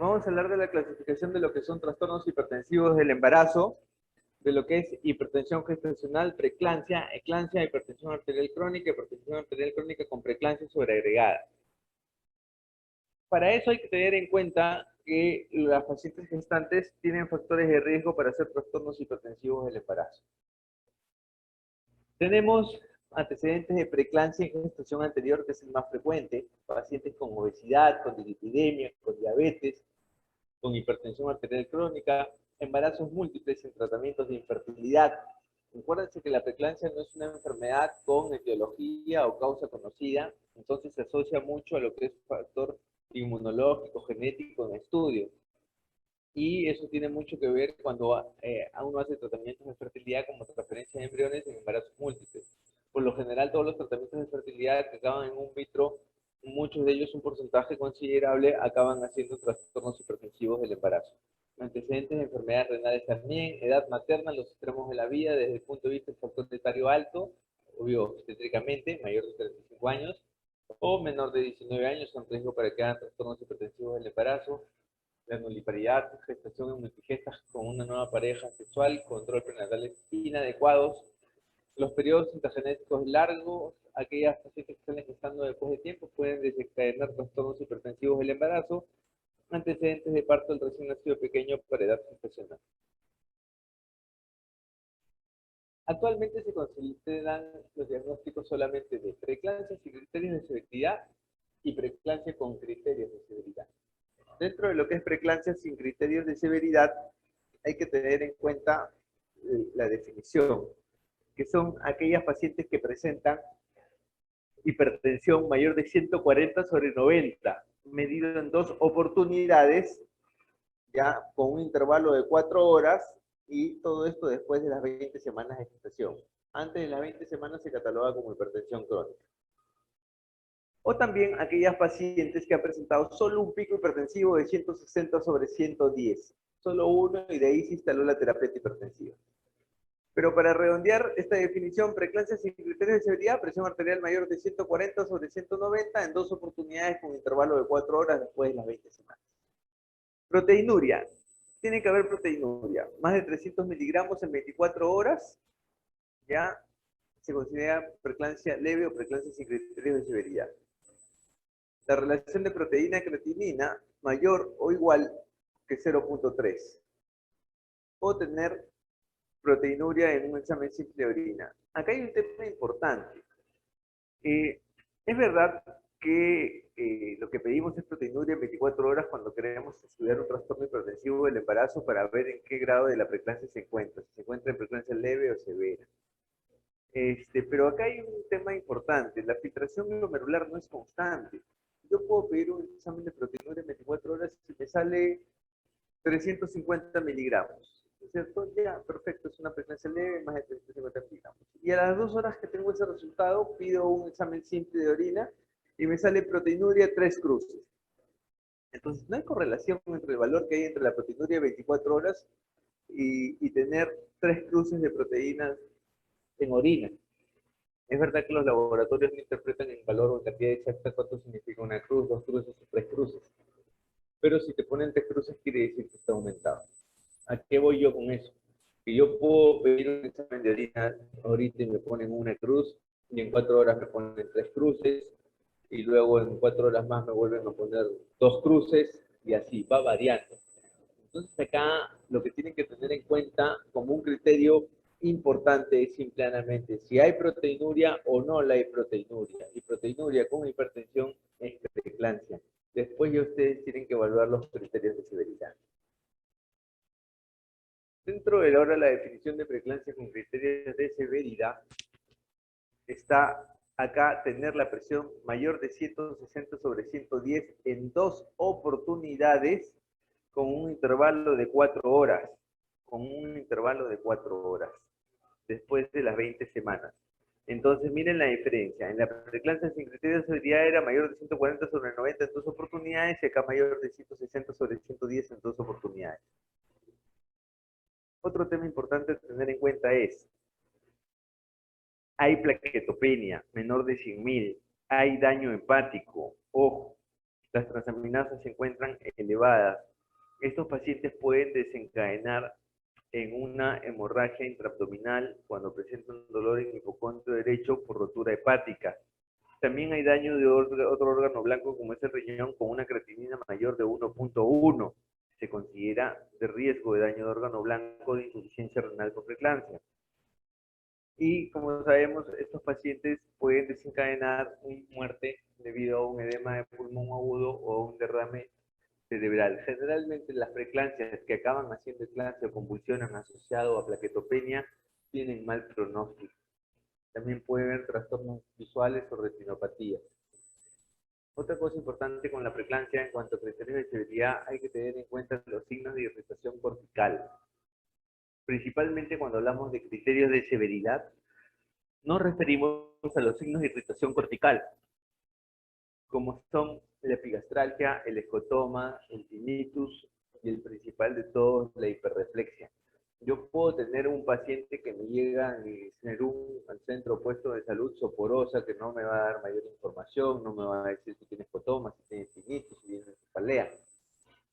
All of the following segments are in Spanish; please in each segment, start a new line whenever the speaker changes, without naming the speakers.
Vamos a hablar de la clasificación de lo que son trastornos hipertensivos del embarazo, de lo que es hipertensión gestacional, preeclampsia, eclampsia, hipertensión arterial crónica con preeclampsia sobreagregada. Para eso hay que tener en cuenta que las pacientes gestantes tienen factores de riesgo para hacer trastornos hipertensivos del embarazo. Tenemos antecedentes de preeclampsia en gestación anterior, que es el más frecuente, pacientes con obesidad, con dislipidemia, con diabetes, con hipertensión arterial crónica, embarazos múltiples en tratamientos de infertilidad. Acuérdense que la preeclampsia no es una enfermedad con etiología o causa conocida, entonces se asocia mucho a lo que es factor inmunológico, genético en estudio. Y eso tiene mucho que ver cuando uno hace tratamientos de fertilidad como transferencia de embriones en embarazos múltiples. Por lo general, todos los tratamientos de fertilidad que acaban en un vitro, muchos de ellos, un porcentaje considerable, acaban haciendo trastornos hipertensivos del embarazo. Antecedentes de enfermedades renales también, edad materna, los extremos de la vida, desde el punto de vista del factor etario alto, obvio, obstétricamente, mayor de 35 años, o menor de 19 años, son riesgo para que hagan trastornos hipertensivos del embarazo. La nuliparidad, gestación en multigestas con una nueva pareja sexual, control prenatales inadecuados, los periodos intragenéticos largos, aquellas pacientes que están gestando después de tiempo pueden desencadenar trastornos hipertensivos del embarazo, antecedentes de parto del recién nacido pequeño para edad gestacional. Actualmente se consideran los diagnósticos solamente de preeclampsia sin criterios de severidad y preeclampsia con criterios de severidad. Dentro de lo que es preeclampsia sin criterios de severidad, hay que tener en cuenta la definición, que son aquellas pacientes que presentan hipertensión mayor de 140/90, medido en 2 oportunidades, ya con un intervalo de 4 horas, y todo esto después de las 20 semanas de gestación. Antes de las 20 semanas se cataloga como hipertensión crónica. O también aquellas pacientes que han presentado solo un pico hipertensivo de 160/110. Solo uno, y de ahí se instaló la terapia hipertensiva. Pero para redondear esta definición, preeclampsia sin criterios de severidad, presión arterial mayor de 140/190 en 2 oportunidades con intervalo de 4 horas después de las 20 semanas. Proteinuria. Tiene que haber proteinuria. Más de 300 miligramos en 24 horas, ya se considera preeclampsia leve o preeclampsia sin criterios de severidad. La relación de proteína-creatinina mayor o igual que 0.3. O tener proteinuria en un examen simple de orina. Acá hay un tema importante. Es verdad que lo que pedimos es proteinuria en 24 horas cuando queremos estudiar un trastorno hipertensivo del embarazo para ver en qué grado de la preeclampsia se encuentra, si se encuentra en preeclampsia leve o severa. Pero acá hay un tema importante. La filtración glomerular no es constante. Yo puedo pedir un examen de proteinuria en 24 horas y me sale 350 miligramos. ¿Cierto? Ya, perfecto, es una preeclampsia leve, más de 350 miligramos. Y a las 2 horas que tengo ese resultado, pido un examen simple de orina y me sale proteinuria 3 cruces. Entonces, no hay correlación entre el valor que hay entre la proteinuria de 24 horas y tener 3 cruces de proteínas en orina. Es verdad que los laboratorios no interpretan en valor o en cantidad exacta cuánto significa una cruz, 2 cruces o 3 cruces. Pero si te ponen 3 cruces, quiere decir que está aumentado. ¿A qué voy yo con eso? Que yo puedo pedir un examen de orina ahorita y me ponen una cruz, y en 4 horas me ponen 3 cruces, y luego en 4 horas más me vuelven a poner 2 cruces, y así va variando. Entonces acá lo que tienen que tener en cuenta como un criterio importante es simplemente si hay proteinuria o no la hay proteinuria. Y proteinuria con hipertensión es preeclampsia. Después ya ustedes tienen que evaluar los criterios de severidad. Dentro de ahora la definición de preeclampsia con criterios de severidad está acá tener la presión mayor de 160/110 en 2 oportunidades con un intervalo de 4 horas. Con un intervalo de 4 horas después de las 20 semanas. Entonces, miren la diferencia. En la preeclampsia sin criterios de severidad era mayor de 140/90 en 2 oportunidades y acá mayor de 160/110 en 2 oportunidades. Otro tema importante a tener en cuenta es, hay plaquetopenia menor de 100.000, hay daño hepático, ojo, las transaminasas se encuentran elevadas, Estos pacientes pueden desencadenar en una hemorragia intraabdominal cuando presentan dolor en el hipocondrio derecho por rotura hepática. También hay daño de otro órgano blanco como es el riñón con una creatinina mayor de 1.1. Se considera de riesgo de daño de órgano blanco de insuficiencia renal por preeclampsia. Y como sabemos, estos pacientes pueden desencadenar muerte debido a un edema de pulmón agudo o a un derrame cerebral. Generalmente las preeclampsias que acaban haciendo eclampsia o convulsionan asociado a plaquetopenia tienen mal pronóstico. También puede haber trastornos visuales o retinopatías. Otra cosa importante con la preeclampsia en cuanto a criterios de severidad, hay que tener en cuenta los signos de irritación cortical. Principalmente cuando hablamos de criterios de severidad, nos referimos a los signos de irritación cortical, como son la epigastralgia, el escotoma, el tinnitus y el principal de todos, la hiperreflexia. Yo puedo tener un paciente que me llega al centro puesto de salud soporosa, que no me va a dar mayor información, no me va a decir si tiene escotoma, si tiene tinnitus, si tiene cefalea.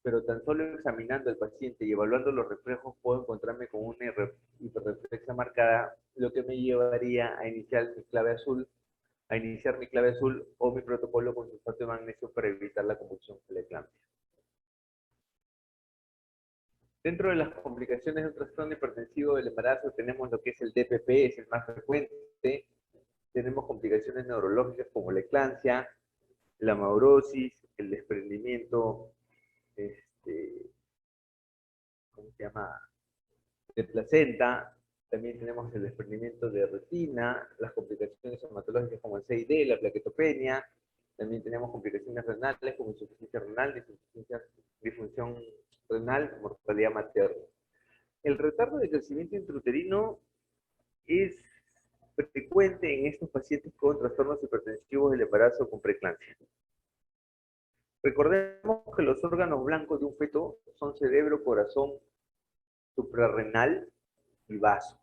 Pero tan solo examinando al paciente y evaluando los reflejos puedo encontrarme con una hiperreflexia marcada, lo que me llevaría a iniciar mi clave azul o mi protocolo con sulfato de magnesio para evitar la convulsión de la eclampsia. Dentro de las complicaciones de un trastorno hipertensivo del embarazo tenemos lo que es el DPP, es el más frecuente. Tenemos complicaciones neurológicas como la eclampsia, la maurosis, el desprendimiento, ¿cómo se llama? De placenta. También tenemos el desprendimiento de retina, las complicaciones hematológicas como el CID, la plaquetopenia. También tenemos complicaciones renales como insuficiencia renal, disfunción renal, mortalidad materna. El retardo de crecimiento intrauterino es frecuente en estos pacientes con trastornos hipertensivos del embarazo con preeclampsia. Recordemos que los órganos blancos de un feto son cerebro, corazón, suprarrenal y vaso.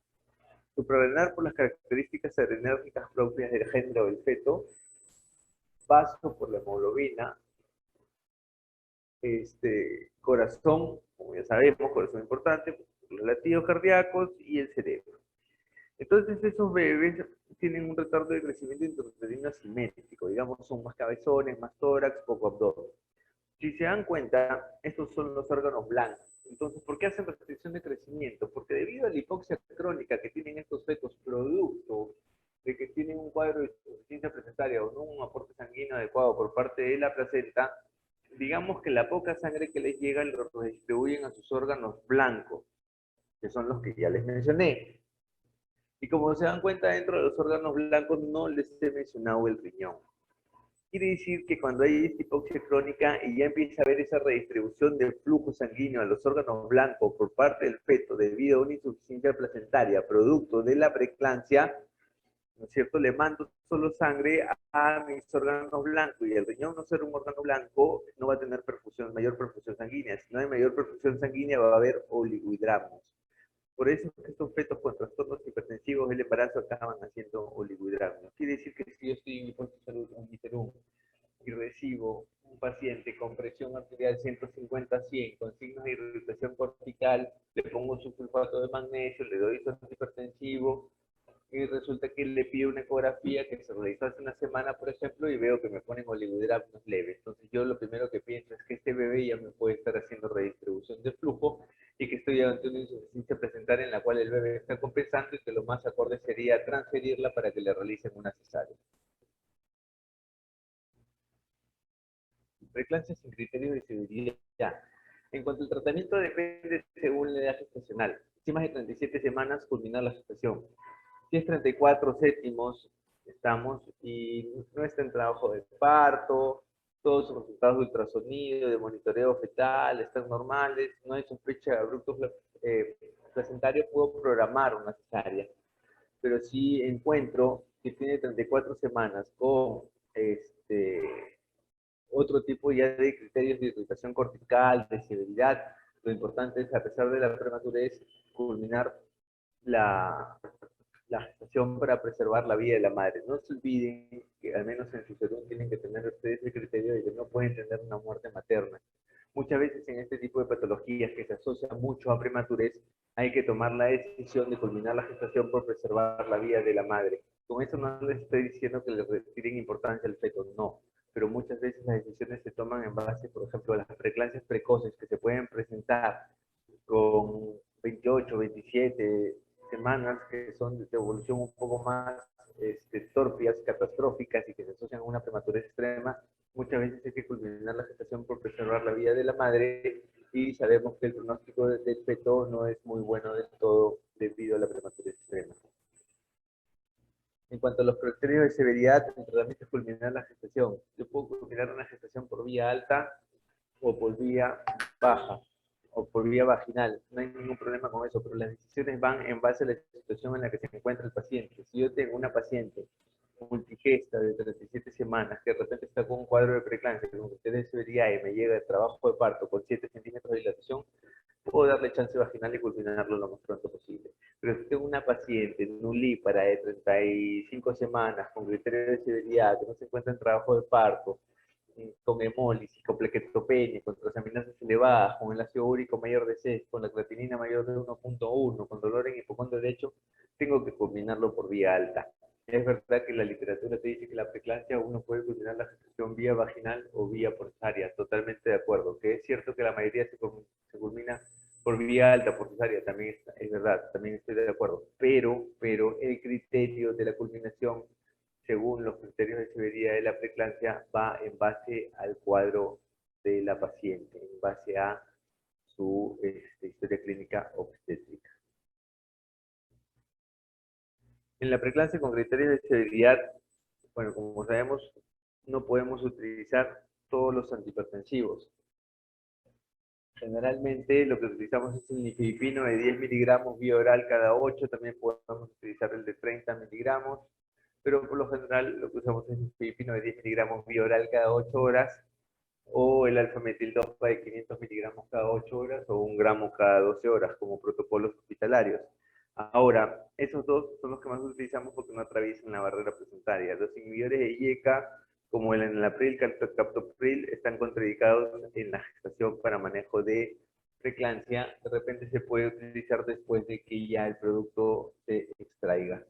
Suprarrenal por las características adrenérgicas propias del género del feto, vaso por la hemoglobina, corazón, como ya sabemos, corazón importante, los latidos cardíacos y el cerebro. Entonces esos bebés tienen un retardo de crecimiento intrauterino asimétrico, digamos, son más cabezones, más tórax, poco abdomen. Si se dan cuenta, estos son los órganos blancos. Entonces, ¿por qué hacen restricción de crecimiento? Porque debido a la hipoxia crónica que tienen estos fetos, producto de que tienen un cuadro de insuficiencia placentaria o no un aporte sanguíneo adecuado por parte de la placenta, digamos que la poca sangre que les llega lo redistribuyen a sus órganos blancos, que son los que ya les mencioné. Y como se dan cuenta, dentro de los órganos blancos no les he mencionado el riñón. Quiere decir que cuando hay esta hipoxia crónica y ya empieza a haber esa redistribución del flujo sanguíneo a los órganos blancos por parte del feto debido a una insuficiencia placentaria, producto de la preeclampsia, ¿no es cierto? Le mando solo sangre a mis órganos blancos y el riñón no ser un órgano blanco no va a tener mayor perfusión sanguínea. Si no hay mayor perfusión sanguínea va a haber oligohidramias. Por eso estos fetos con trastornos hipertensivos del embarazo acaban haciendo oligohidramias. Quiere decir que si yo estoy en mi puesto de salud en Giterún y recibo un paciente con presión arterial 150-100, con signos de irritación cortical, le pongo su sulfato de magnesio, le doy su antihipertensivo, y resulta que le pido una ecografía que se realizó hace una semana, por ejemplo, y veo que me ponen oligohidramias leves. Entonces yo lo primero que pienso es que este bebé ya me puede estar haciendo redistribución de flujo y que estoy ante una insuficiencia placentaria en la cual el bebé está compensando y que lo más acorde sería transferirla para que le realicen una cesárea. Preeclampsia sin criterios de severidad. En cuanto al tratamiento depende según la edad gestacional. Si más de 37 semanas, culminar la gestación. Si es 34 séptimos, estamos y no está en trabajo de parto, todos los resultados de ultrasonido, de monitoreo fetal están normales, no hay sospecha de abrupto placentario, puedo programar una cesárea. Pero si encuentro que tiene 34 semanas con otro tipo ya de criterios de irritación cortical, de severidad, lo importante es, a pesar de la prematurez, culminar la gestación para preservar la vida de la madre. No se olviden que al menos en su salud tienen que tener ustedes el criterio de que no pueden tener una muerte materna. Muchas veces en este tipo de patologías que se asocian mucho a prematurez, hay que tomar la decisión de culminar la gestación por preservar la vida de la madre. Con eso no les estoy diciendo que le retiren importancia al feto, no. Pero muchas veces las decisiones se toman en base, por ejemplo, a las preeclampsias precoces que se pueden presentar con 28, 27 semanas, que son de evolución un poco más torpes, catastróficas y que se asocian a una prematurez extrema. Muchas veces hay que culminar la gestación por preservar la vida de la madre y sabemos que el pronóstico del feto no es muy bueno del todo debido a la prematurez extrema. En cuanto a los criterios de severidad, el tratamiento es culminar la gestación. Yo puedo culminar una gestación por vía alta o por vía baja o por vía vaginal. No hay ningún problema con eso, pero las decisiones van en base a la situación en la que se encuentra el paciente. Si yo tengo una paciente multigesta de 37 semanas que de repente está con un cuadro de preeclampsia, con ustedes severidad y me llega el trabajo de parto con 7 centímetros de dilatación, puedo darle chance vaginal y culminarlo lo más pronto posible. Pero si tengo una paciente nulípara de 35 semanas con criterios de severidad, que no se encuentra en trabajo de parto, con hemólisis, con plaquetopenia, con transaminasas elevadas, con el ácido úrico mayor de 6, con la creatinina mayor de 1.1, con dolor en hipocondrio derecho, tengo que combinarlo por vía alta. Es verdad que la literatura te dice que la preeclampsia uno puede culminar la gestación vía vaginal o vía por cesárea, totalmente de acuerdo, que es cierto que la mayoría se culmina por vía alta, por cesárea, también es verdad, también estoy de acuerdo, pero el criterio de la culminación según los criterios de severidad de la preeclampsia, va en base al cuadro de la paciente, en base a su historia clínica obstétrica. En la preeclampsia con criterios de severidad, bueno, como sabemos, no podemos utilizar todos los antihipertensivos. Generalmente lo que utilizamos es el nifedipino de 10 miligramos vía oral cada 8, también podemos utilizar el de 30 miligramos, pero por lo general lo que usamos es el nifedipino de 10 miligramos vía oral cada 8 horas, o el alfametildopa de 500 miligramos cada 8 horas, o 1 gramo cada 12 horas, como protocolos hospitalarios. Ahora, esos dos son los que más utilizamos porque no atraviesan la barrera placentaria. Los inhibidores de IECA, como el enalapril, captopril, están contraindicados en la gestación para manejo de preeclampsia. De repente se puede utilizar después de que ya el producto se extraiga.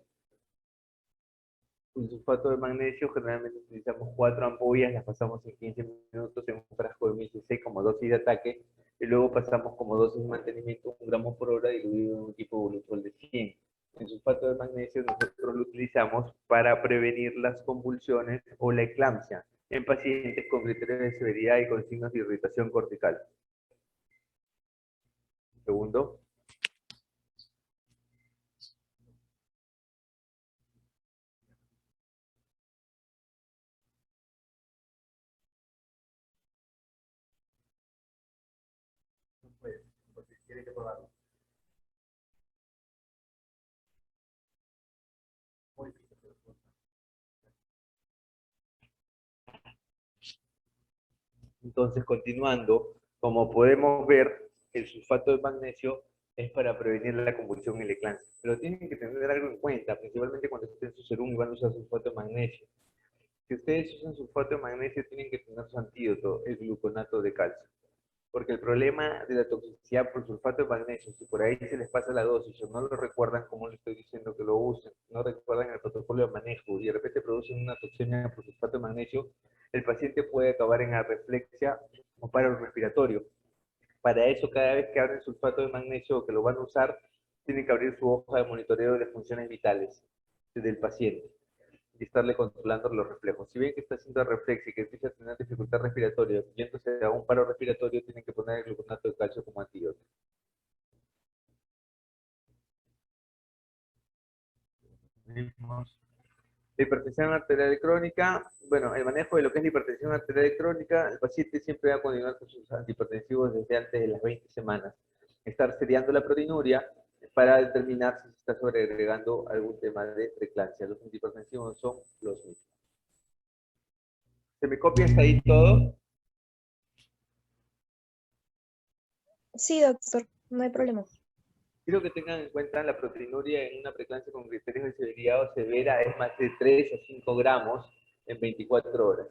Un sulfato de magnesio, generalmente utilizamos 4 ampollas, las pasamos en 15 minutos en un frasco de 1000 cc como dosis de ataque, y luego pasamos como dosis de mantenimiento 1 gramo por hora diluido en un equipo volutrol de 100. El sulfato de magnesio nosotros lo utilizamos para prevenir las convulsiones o la eclampsia en pacientes con criterios de severidad y con signos de irritación cortical. Segundo. Pues, porque tiene que probarlo. Muy bien. Entonces, continuando, como podemos ver, el sulfato de magnesio es para prevenir la convulsión y la eclampsia. Pero tienen que tener algo en cuenta, principalmente cuando estén en su serum y van a usar sulfato de magnesio. Si ustedes usan sulfato de magnesio, tienen que tener su antídoto, el gluconato de calcio. Porque el problema de la toxicidad por sulfato de magnesio, si por ahí se les pasa la dosis o no lo recuerdan como les estoy diciendo que lo usen, no recuerdan el protocolo de manejo y de repente producen una toxemia por sulfato de magnesio, el paciente puede acabar en arreflexia o paro respiratorio. Para eso, cada vez que abren sulfato de magnesio o que lo van a usar, tienen que abrir su hoja de monitoreo de funciones vitales del paciente y estarle controlando los reflejos. Si ven que está haciendo reflexia y que empieza a tener dificultad respiratoria, y entonces a un paro respiratorio, tienen que poner el gluconato de calcio como antídoto. La hipertensión arterial crónica, bueno, el manejo de lo que es la hipertensión arterial crónica, el paciente siempre va a continuar con sus antihipertensivos desde antes de las 20 semanas. Estar seriando la proteinuria para determinar si se está sobreagregando algún tema de preeclampsia. Los antihipertensivos son los mismos. ¿Se me copia hasta ahí todo?
Sí, doctor, no hay problema.
Quiero que tengan en cuenta la proteinuria en una preeclampsia con criterios de severidad o severa es más de 3 a 5 gramos en 24 horas.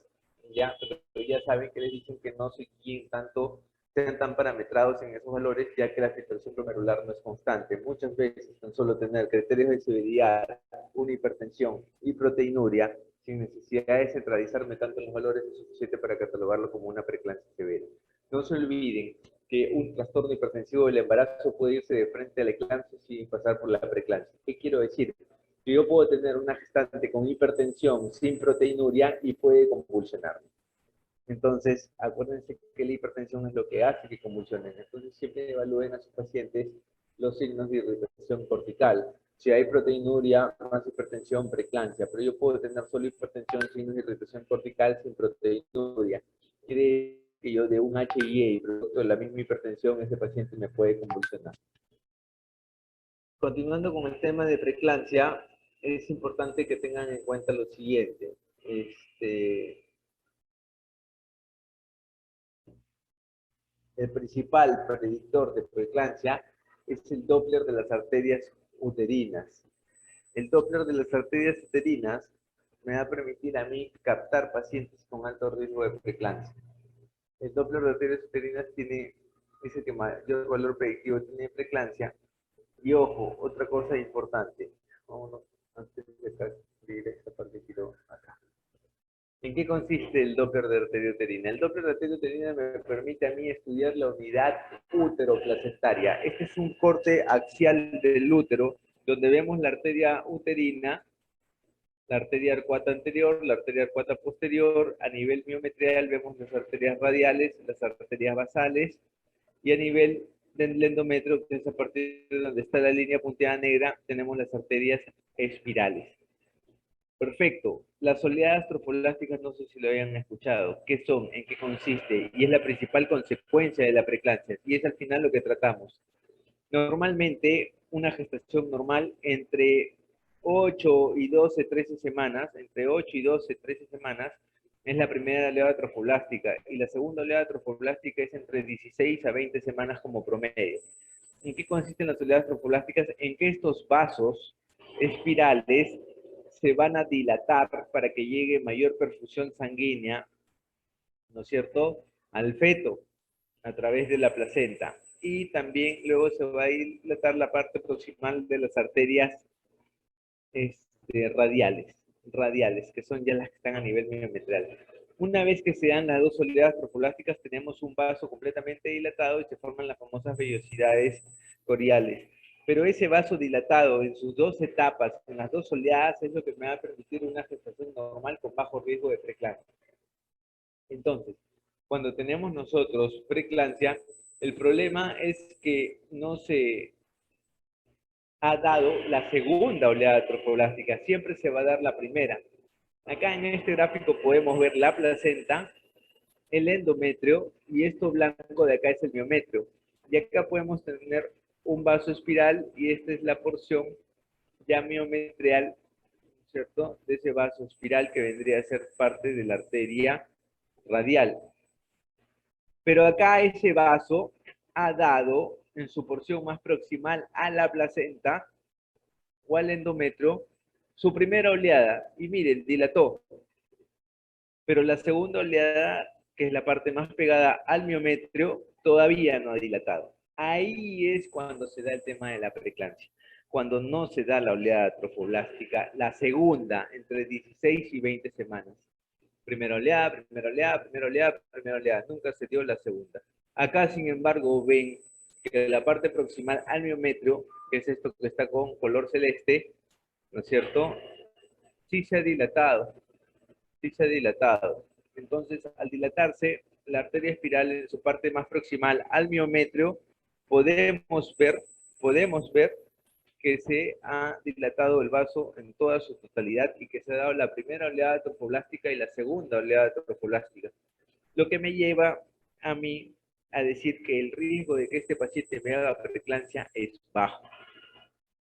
Ya, pero ya saben que les dicen que no se guíen tanto sean tan parametrados en esos valores, ya que la filtración glomerular no es constante. Muchas veces tan solo tener criterios de severidad, una hipertensión y proteinuria, sin necesidad de centralizarme tanto en los valores, es suficiente para catalogarlo como una preeclampsia severa. No se olviden que un trastorno hipertensivo del embarazo puede irse de frente a la eclampsia sin pasar por la preeclampsia. ¿Qué quiero decir? Que yo puedo tener una gestante con hipertensión sin proteinuria y puede convulsionar. Entonces, acuérdense que la hipertensión es lo que hace que convulsionen. Entonces, siempre evalúen a sus pacientes los signos de irritación cortical. Si hay proteinuria, más hipertensión, preeclampsia. Pero yo puedo tener solo hipertensión, signos de irritación cortical sin proteinuria. Quiere que yo de un HIE y producto de la misma hipertensión, ese paciente me puede convulsionar. Continuando con el tema de preeclampsia, es importante que tengan en cuenta lo siguiente. El principal predictor de preeclampsia es el Doppler de las arterias uterinas. El Doppler de las arterias uterinas me va a permitir a mí captar pacientes con alto riesgo de preeclampsia. El Doppler de arterias uterinas dice que mayor valor predictivo tiene preeclampsia. Y ojo, otra cosa importante. Vámonos, antes de escribir esta parte, quiero acá. ¿En qué consiste el Doppler de arteria uterina? El Doppler de arteria uterina me permite a mí estudiar la unidad útero-placentaria. Este es un corte axial del útero, donde vemos la arteria uterina, la arteria arcuata anterior, la arteria arcuata posterior. A nivel miometrial vemos las arterias radiales, las arterias basales, y a nivel del endometrio, que es a partir de donde está la línea punteada negra, tenemos las arterias espirales. Perfecto. Las oleadas trofolásticas, no sé si lo hayan escuchado. ¿Qué son? ¿En qué consiste? Y es la principal consecuencia de la preeclampsia. Y es al final lo que tratamos. Normalmente, una gestación normal entre 8 y 12, 13 semanas, entre 8 y 12, 13 semanas, es la primera oleada trofolástica. Y la segunda oleada trofolástica es entre 16 a 20 semanas como promedio. ¿En qué consisten las oleadas trofolásticas? En que estos vasos espirales se van a dilatar para que llegue mayor perfusión sanguínea, ¿no es cierto?, al feto a través de la placenta. Y también luego se va a dilatar la parte proximal de las arterias radiales, que son ya las que están a nivel miometral. Una vez que se dan las dos oleadas trofolásticas, tenemos un vaso completamente dilatado y se forman las famosas vellosidades coriales. Pero ese vaso dilatado en sus dos etapas, en las dos oleadas, es lo que me va a permitir una gestación normal con bajo riesgo de preeclampsia. Entonces, cuando tenemos nosotros preeclampsia, el problema es que no se ha dado la segunda oleada trofoblástica, siempre se va a dar la primera. Acá en este gráfico podemos ver la placenta, el endometrio, y esto blanco de acá es el miometrio. Y acá podemos tener un vaso espiral, y esta es la porción ya miometrial, ¿cierto?, de ese vaso espiral que vendría a ser parte de la arteria radial. Pero acá ese vaso ha dado, en su porción más proximal a la placenta o al endometrio, su primera oleada. Y miren, dilató. Pero la segunda oleada, que es la parte más pegada al miometrio, todavía no ha dilatado. Ahí es cuando se da el tema de la preeclampsia. Cuando no se da la oleada trofoblástica, la segunda, entre 16 y 20 semanas. Primera oleada, primera oleada, primera oleada, primera oleada. Nunca se dio la segunda. Acá, sin embargo, ven que la parte proximal al miometrio, que es esto que está con color celeste, ¿no es cierto?, sí se ha dilatado. Sí se ha dilatado. Entonces, al dilatarse, la arteria espiral en su parte más proximal al miometrio, podemos ver que se ha dilatado el vaso en toda su totalidad y que se ha dado la primera oleada trofoblástica y la segunda oleada trofoblástica. Lo que me lleva a mí a decir que el riesgo de que este paciente me haga preeclampsia es bajo.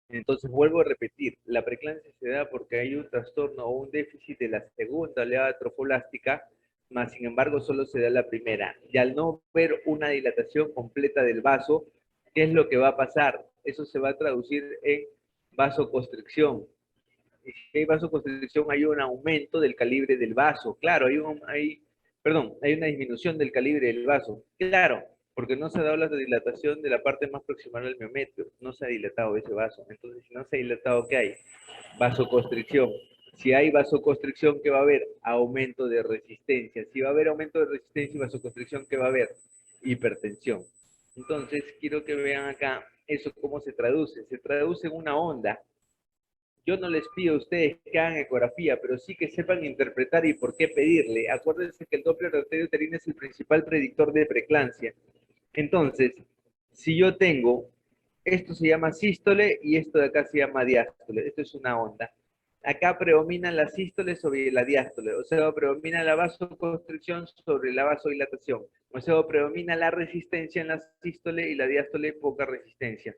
Entonces, vuelvo a repetir, la preeclampsia se da porque hay un trastorno o un déficit de la segunda oleada trofolástica, más sin embargo solo se da la primera. Y al no ver una dilatación completa del vaso, ¿qué es lo que va a pasar? Eso se va a traducir en vasoconstricción. Y si hay vasoconstricción, hay un aumento del calibre del vaso. Claro, hay una disminución del calibre del vaso. Claro, porque no se ha dado la dilatación de la parte más proximal al miometrio, no se ha dilatado ese vaso. Entonces, si no se ha dilatado, ¿qué hay? Vasoconstricción. Si hay vasoconstricción, ¿qué va a haber? Aumento de resistencia. Si va a haber aumento de resistencia y vasoconstricción, ¿qué va a haber? Hipertensión. Entonces, quiero que vean acá eso cómo se traduce. Se traduce en una onda. Yo no les pido a ustedes que hagan ecografía, pero sí que sepan interpretar y por qué pedirle. Acuérdense que el Doppler de arteria uterina es el principal predictor de preeclampsia. Entonces, si yo tengo, esto se llama sístole y esto de acá se llama diástole. Esto es una onda. Acá predomina la sístole sobre la diástole, o sea, predomina la vasoconstricción sobre la vasodilatación, o sea, predomina la resistencia en la sístole y la diástole poca resistencia.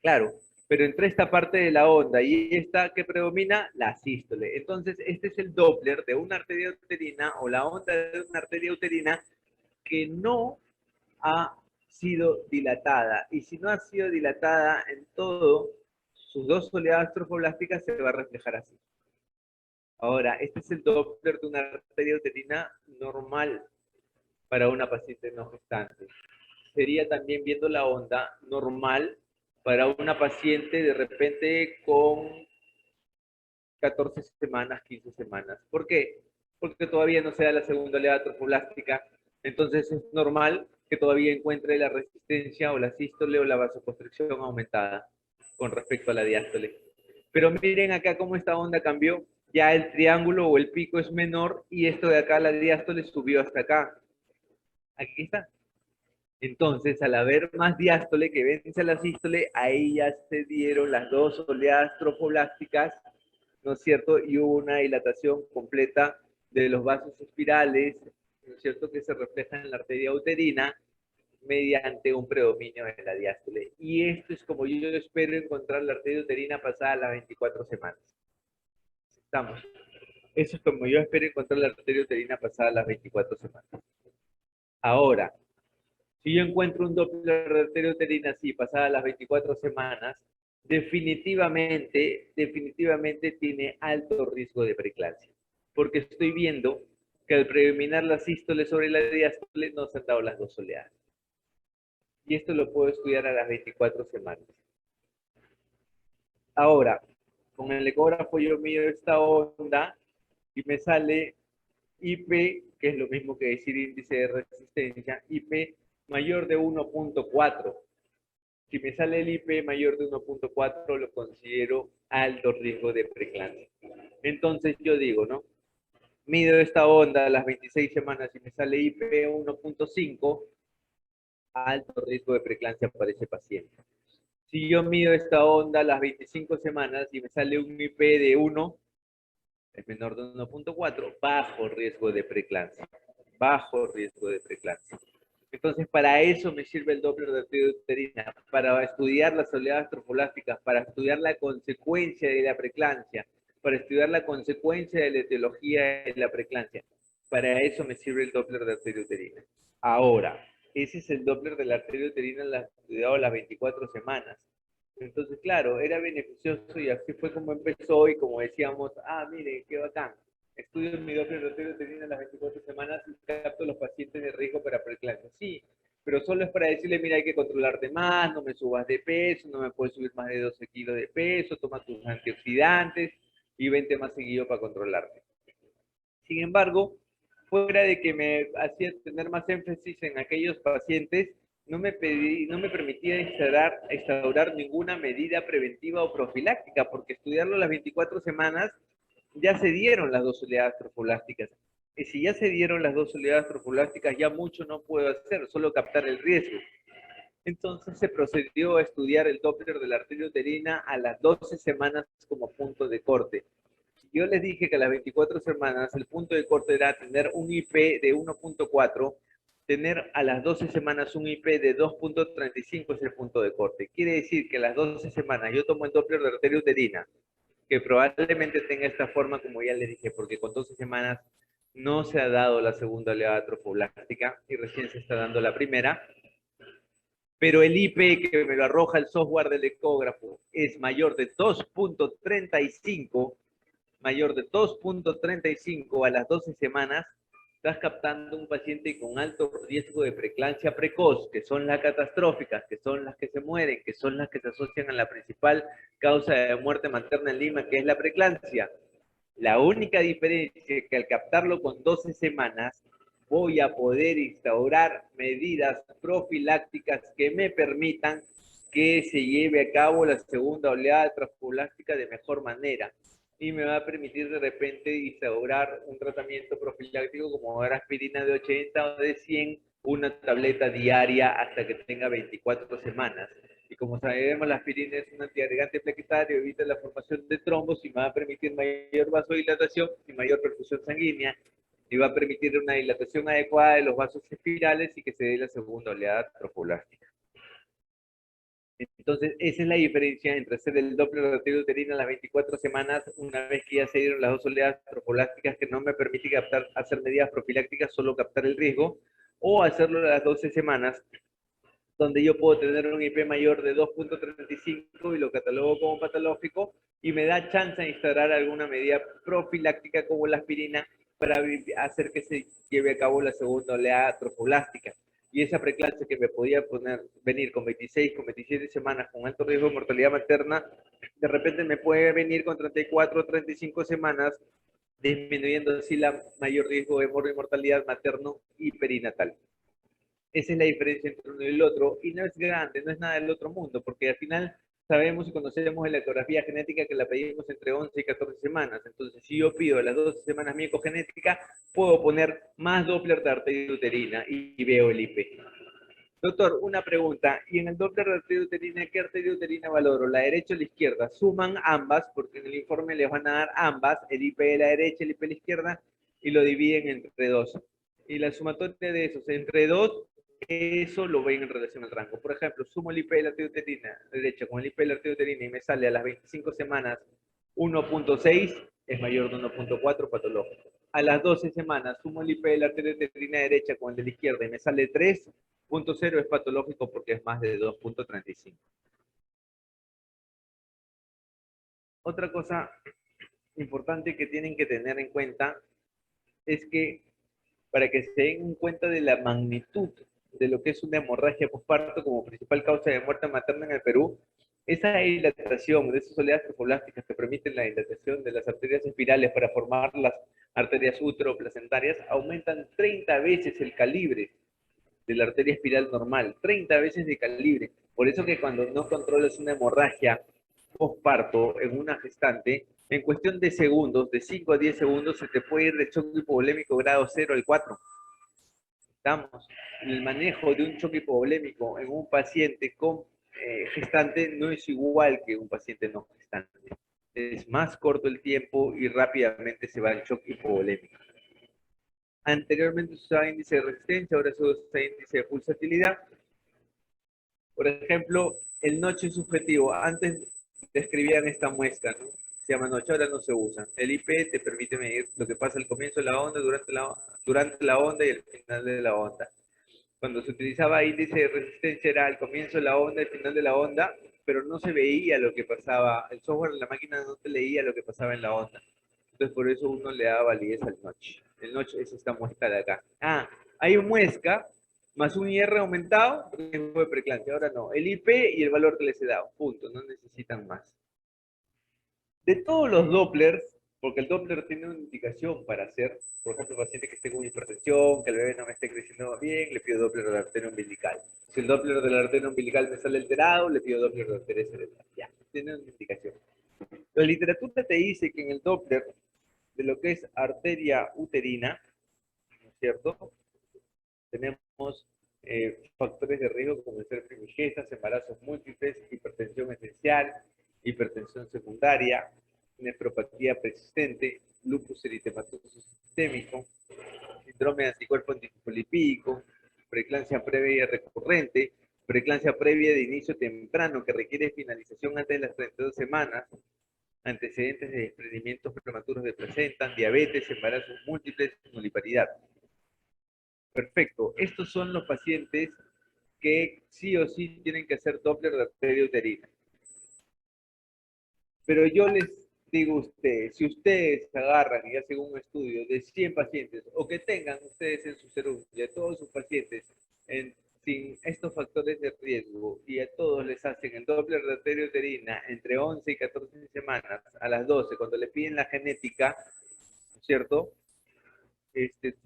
Claro, pero entre esta parte de la onda y esta que predomina, la sístole. Entonces, este es el Doppler de una arteria uterina o la onda de una arteria uterina que no ha sido dilatada. Y si no ha sido dilatada en todo, sus dos oleadas trofoblásticas se va a reflejar así. Ahora, este es el Doppler de una arteria uterina normal para una paciente no gestante. Sería también viendo la onda normal para una paciente de repente con 14 semanas, 15 semanas. ¿Por qué? Porque todavía no se da la segunda oleada trofoblástica, entonces es normal que todavía encuentre la resistencia o la sístole o la vasoconstricción aumentada con respecto a la diástole. Pero miren acá cómo esta onda cambió. Ya el triángulo o el pico es menor y esto de acá, la diástole, subió hasta acá. Aquí está. Entonces, al haber más diástole que vence a la sístole, ahí ya se dieron las dos oleadas trofoblásticas, ¿no es cierto? Y hubo una dilatación completa de los vasos espirales, ¿no es cierto? Que se reflejan en la arteria uterina mediante un predominio de la diástole. Y esto es como yo espero encontrar la arteria uterina pasada las 24 semanas. Estamos. Eso es como yo espero encontrar la arteria uterina pasada las 24 semanas. Ahora, si yo encuentro un Doppler de arteria uterina así, pasada las 24 semanas, definitivamente tiene alto riesgo de preeclampsia. Porque estoy viendo que al predominar la sístole sobre la diástole no se han dado las dos oleadas. Y esto lo puedo estudiar a las 24 semanas. Ahora, con el ecógrafo yo mido esta onda y me sale IP, que es lo mismo que decir índice de resistencia, IP mayor de 1.4. Si me sale el IP mayor de 1.4, lo considero alto riesgo de preeclampsia. Entonces yo digo, ¿no? Mido esta onda a las 26 semanas y me sale IP 1.5, alto riesgo de preeclampsia para ese paciente. Si yo mido esta onda a las 25 semanas y me sale un IP de 1, es menor de 1.4, bajo riesgo de preeclampsia. Bajo riesgo de preeclampsia. Entonces, para eso me sirve el Doppler de arteria uterina, para estudiar las oleadas trofoblásticas, para estudiar la consecuencia de la preeclampsia, para estudiar la consecuencia de la etiología de la preeclampsia. Para eso me sirve el Doppler de arteria uterina. Ahora, ese es el Doppler de la arteria uterina estudiado a las 24 semanas. Entonces, claro, era beneficioso y así fue como empezó y como decíamos, mire, qué bacán. Estudio mi Doppler de arteria uterina a las 24 semanas y capto los pacientes de riesgo para preeclampsia. Sí, pero solo es para decirle, mira, hay que controlarte más, no me subas de peso, no me puedes subir más de 12 kilos de peso, toma tus antioxidantes y vente más seguido para controlarte. Sin embargo, fuera de que me hacía tener más énfasis en aquellos pacientes, no me permitía instaurar ninguna medida preventiva o profiláctica, porque estudiarlo las 24 semanas ya se dieron las dos oleadas trofoblásticas. Y si ya se dieron las dos oleadas trofoblásticas, ya mucho no puedo hacer, solo captar el riesgo. Entonces se procedió a estudiar el Doppler de la arteria uterina a las 12 semanas como punto de corte. Yo les dije que a las 24 semanas el punto de corte era tener un IP de 1.4, tener a las 12 semanas un IP de 2.35 es el punto de corte. Quiere decir que a las 12 semanas yo tomo el Doppler de arteria uterina, que probablemente tenga esta forma, como ya les dije, porque con 12 semanas no se ha dado la segunda oleada trofoblástica y recién se está dando la primera, pero el IP que me lo arroja el software del ecógrafo es mayor de 2.35, mayor de 2.35 a las 12 semanas, estás captando un paciente con alto riesgo de preeclampsia precoz, que son las catastróficas, que son las que se mueren, que son las que se asocian a la principal causa de muerte materna en Lima, que es la preeclampsia. La única diferencia es que al captarlo con 12 semanas, voy a poder instaurar medidas profilácticas que me permitan que se lleve a cabo la segunda oleada transplástica de mejor manera. Y me va a permitir de repente instaurar un tratamiento profiláctico como dar aspirina de 80 o de 100, una tableta diaria hasta que tenga 24 semanas. Y como sabemos, la aspirina es un antiagregante plaquetario, evita la formación de trombos y va a permitir mayor vasodilatación y mayor perfusión sanguínea, y va a permitir una dilatación adecuada de los vasos espirales y que se dé la segunda oleada trofoblástica. Entonces, esa es la diferencia entre hacer el Doppler de arteria uterina a las 24 semanas, una vez que ya se dieron las dos oleadas trofoblásticas que no me permite hacer medidas profilácticas, solo captar el riesgo, o hacerlo a las 12 semanas, donde yo puedo tener un IP mayor de 2.35 y lo catalogo como patológico y me da chance de instaurar alguna medida profiláctica como la aspirina para hacer que se lleve a cabo la segunda oleada trofoblástica. Y esa preeclampsia que me podía venir con 26, con 27 semanas con alto riesgo de mortalidad materna, de repente me puede venir con 34 o 35 semanas, disminuyendo así la mayor riesgo de mortalidad materno y perinatal. Esa es la diferencia entre uno y el otro, y no es grande, no es nada del otro mundo, porque al final sabemos y conocemos la ecografía genética que la pedimos entre 11 y 14 semanas. Entonces, si yo pido a las 12 semanas mi ecogenética, puedo poner más Doppler de arteria uterina y veo el IP. Doctor, una pregunta. ¿Y en el Doppler de arteria uterina, qué arteria uterina valoro? ¿La derecha o la izquierda? ¿Suman ambas? Porque en el informe les van a dar ambas, el IP de la derecha y el IP de la izquierda, y lo dividen entre dos. Y la sumatoria de esos, entre dos, eso lo ven en relación al rango. Por ejemplo, sumo el IP de la arteria uterina derecha con el IP de la arteria uterina y me sale a las 25 semanas 1.6, es mayor de 1.4 patológico. A las 12 semanas sumo el IP de la arteria uterina derecha con el de la izquierda y me sale 3.0, es patológico porque es más de 2.35. Otra cosa importante que tienen que tener en cuenta es que para que se den cuenta de la magnitud de lo que es una hemorragia posparto como principal causa de muerte materna en el Perú, esa dilatación de esas oleadas trofoblásticas que permiten la dilatación de las arterias espirales para formar las arterias útero-placentarias aumentan 30 veces el calibre de la arteria espiral normal, 30 veces de calibre. Por eso que cuando no controlas una hemorragia posparto en una gestante, en cuestión de segundos, de 5 a 10 segundos, se te puede ir de choque hipovolémico grado 0 al 4. Estamos. El manejo de un choque hipovolémico en un paciente con gestante no es igual que un paciente no gestante. Es más corto el tiempo y rápidamente se va el choque hipovolémico. Anteriormente se usaba índice de resistencia, ahora se usa índice de pulsatilidad. Por ejemplo, el noche subjetivo. Antes describían esta muestra, ¿no? Se llama noche, ahora no se usa. El IP te permite medir lo que pasa al comienzo de la onda, durante la onda y al final de la onda. Cuando se utilizaba índice de resistencia era al comienzo de la onda y al final de la onda, pero no se veía lo que pasaba. El software de la máquina no te leía lo que pasaba en la onda. Entonces por eso uno le da validez al notch. El notch es esta muesca de acá. Ah, hay un muesca más un IR aumentado, riesgo de preeclampsia. Ahora no, el IP y el valor que les he dado, punto, no necesitan más. De todos los Dopplers, porque el Doppler tiene una indicación para hacer, por ejemplo, paciente que esté con hipertensión, que el bebé no me esté creciendo bien, le pido Doppler de la arteria umbilical. Si el Doppler de la arteria umbilical me sale alterado, le pido Doppler de la arteria cerebral. Ya, tiene una indicación. La literatura te dice que en el Doppler de lo que es arteria uterina, ¿no es cierto? Tenemos factores de riesgo como ser primigestas, embarazos múltiples, hipertensión esencial, hipertensión secundaria, nefropatía persistente, lupus eritematoso sistémico, síndrome de anticuerpo antifolipídico, preeclampsia previa y recurrente, preeclampsia previa de inicio temprano que requiere finalización antes de las 32 semanas, antecedentes de desprendimientos prematuros de placenta, diabetes, embarazos múltiples, nulliparidad. Perfecto. Estos son los pacientes que sí o sí tienen que hacer Doppler de arteria uterina. Pero yo les digo usted, si ustedes agarran y hacen un estudio de 100 pacientes, o que tengan ustedes en su serum y a todos sus pacientes sin estos factores de riesgo, y a todos les hacen el Doppler de arteria uterina entre 11 y 14 semanas, a las 12, cuando le piden la genética, ¿no es cierto?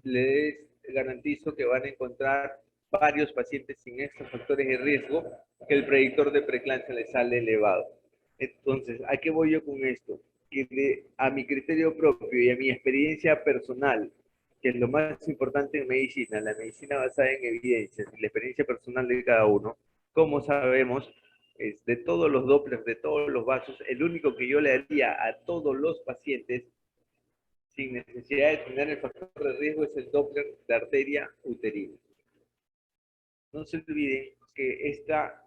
Les garantizo que van a encontrar varios pacientes sin estos factores de riesgo que el predictor de preeclampsia les sale elevado. Entonces, ¿a qué voy yo con esto? Que a mi criterio propio y a mi experiencia personal, que es lo más importante en medicina, la medicina basada en evidencias y la experiencia personal de cada uno, como sabemos, de todos los Dopplers, de todos los vasos, el único que yo le haría a todos los pacientes sin necesidad de tener el factor de riesgo es el Doppler de arteria uterina. No se olviden que esta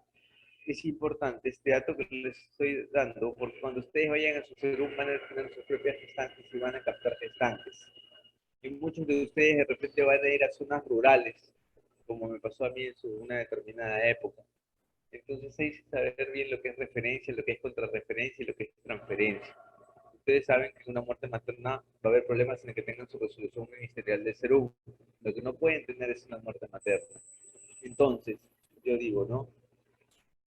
es importante, este dato que les estoy dando, porque cuando ustedes vayan a su serum van a tener sus propias gestantes y van a captar gestantes. Y muchos de ustedes de repente van a ir a zonas rurales, como me pasó a mí en una determinada época. Entonces hay que saber bien lo que es referencia, lo que es contrarreferencia y lo que es transferencia. Ustedes saben que en una muerte materna va a haber problemas en el que tengan su resolución ministerial de serum. Lo que no pueden tener es una muerte materna. Entonces, yo digo, ¿no?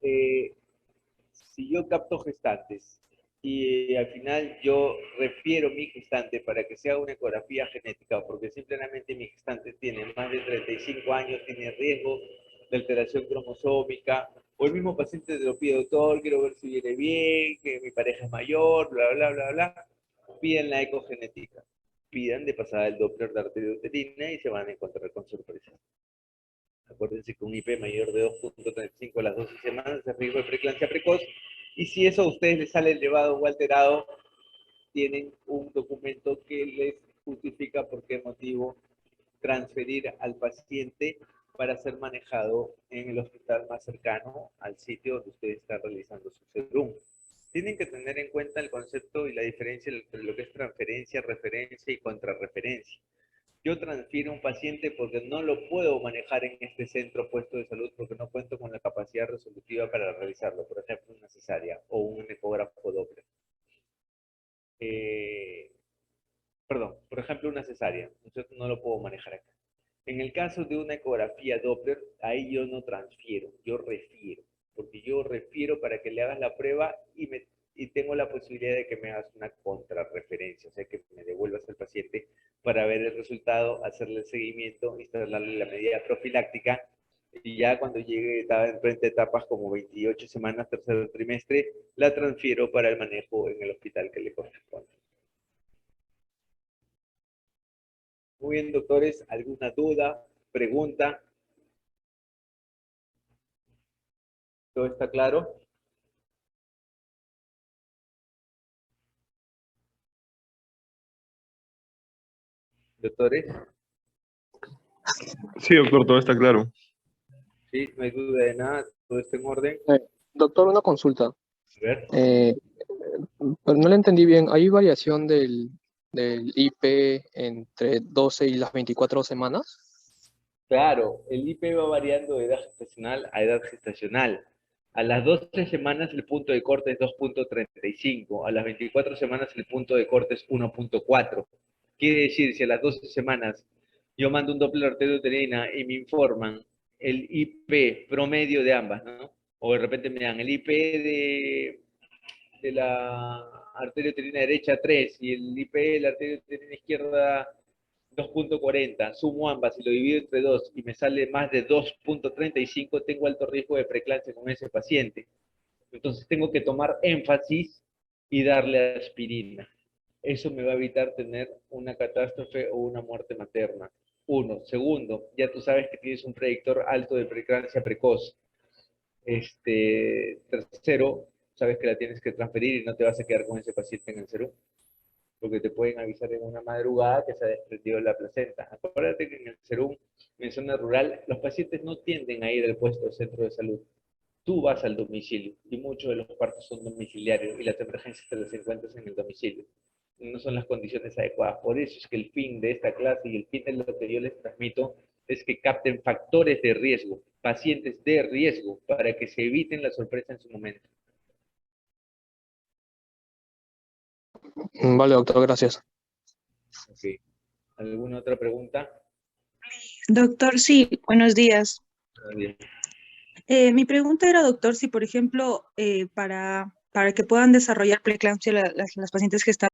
Si yo capto gestantes y al final yo refiero mi gestante para que sea una ecografía genética, porque simplemente mi gestante tiene más de 35 años, tiene riesgo de alteración cromosómica, o el mismo paciente te lo pide, doctor, quiero ver si viene bien, que mi pareja es mayor, bla, bla, bla, bla, piden la ecogenética, pidan de pasada el Doppler de arteria uterina y se van a encontrar con sorpresas. Acuérdense que un IP mayor de 2.35 a las 12 semanas es riesgo de preeclampsia precoz. Y si eso a ustedes les sale elevado o alterado, tienen un documento que les justifica por qué motivo transferir al paciente para ser manejado en el hospital más cercano al sitio donde usted está realizando su serum. Tienen que tener en cuenta el concepto y la diferencia entre lo que es transferencia, referencia y contrarreferencia. Yo transfiero un paciente porque no lo puedo manejar en este centro puesto de salud porque no cuento con la capacidad resolutiva para realizarlo, por ejemplo, una cesárea o un ecógrafo doble. Perdón, por ejemplo, una cesárea. Entonces no lo puedo manejar acá. En el caso de una ecografía Doppler, ahí yo no transfiero, yo refiero, porque yo refiero para que le hagas la prueba y tengo la posibilidad de que me hagas una contrarreferencia, o sea, que me devuelvas al paciente para ver el resultado, hacerle el seguimiento, instalarle la medida profiláctica y ya cuando llegue frente a etapas como 28 semanas, tercer trimestre, la transfiero para el manejo en el hospital que le corresponde. Muy bien, doctores, ¿alguna duda, pregunta? ¿Todo está claro? Doctores,
Sí, doctor, todo está claro.
sí, no hay duda de nada, todo está en orden.
Doctor, una consulta.
A ver,
Pero no le entendí bien. ¿Hay variación del IP entre 12 y las 24 semanas?
claro, el IP va variando de edad gestacional a edad gestacional. A las 12 semanas el punto de corte es 2.35, a las 24 semanas el punto de corte es 1.4. Quiere decir, si a las 12 semanas yo mando un Doppler arteriouterina y me informan el IP promedio de ambas, ¿no? O de repente me dan el IP de la arteria uterina derecha 3 y el IP de la arteria uterina izquierda 2.40, sumo ambas y lo divido entre 2 y me sale más de 2.35, tengo alto riesgo de preeclampsia con ese paciente. Entonces tengo que tomar énfasis y darle aspirina. Eso me va a evitar tener una catástrofe o una muerte materna. Uno. Segundo, ya tú sabes que tienes un predictor alto de preeclampsia precoz. Tercero, sabes que la tienes que transferir y no te vas a quedar con ese paciente en el serum, porque te pueden avisar en una madrugada que se ha desprendido la placenta. Acuérdate que en el serum, en zona rural, los pacientes no tienden a ir al puesto de centro de salud. Tú vas al domicilio y muchos de los partos son domiciliarios y las emergencias te las encuentras en el domicilio. No son las condiciones adecuadas. Por eso es que el fin de esta clase y el fin de lo que yo les transmito es que capten factores de riesgo, pacientes de riesgo, para que se eviten la sorpresa en su momento.
Vale, doctor, gracias.
Ok. ¿Alguna otra pregunta?
Doctor, sí, buenos días.
Bien.
Mi pregunta era, doctor, si por ejemplo, para que puedan desarrollar preeclampsia las pacientes que están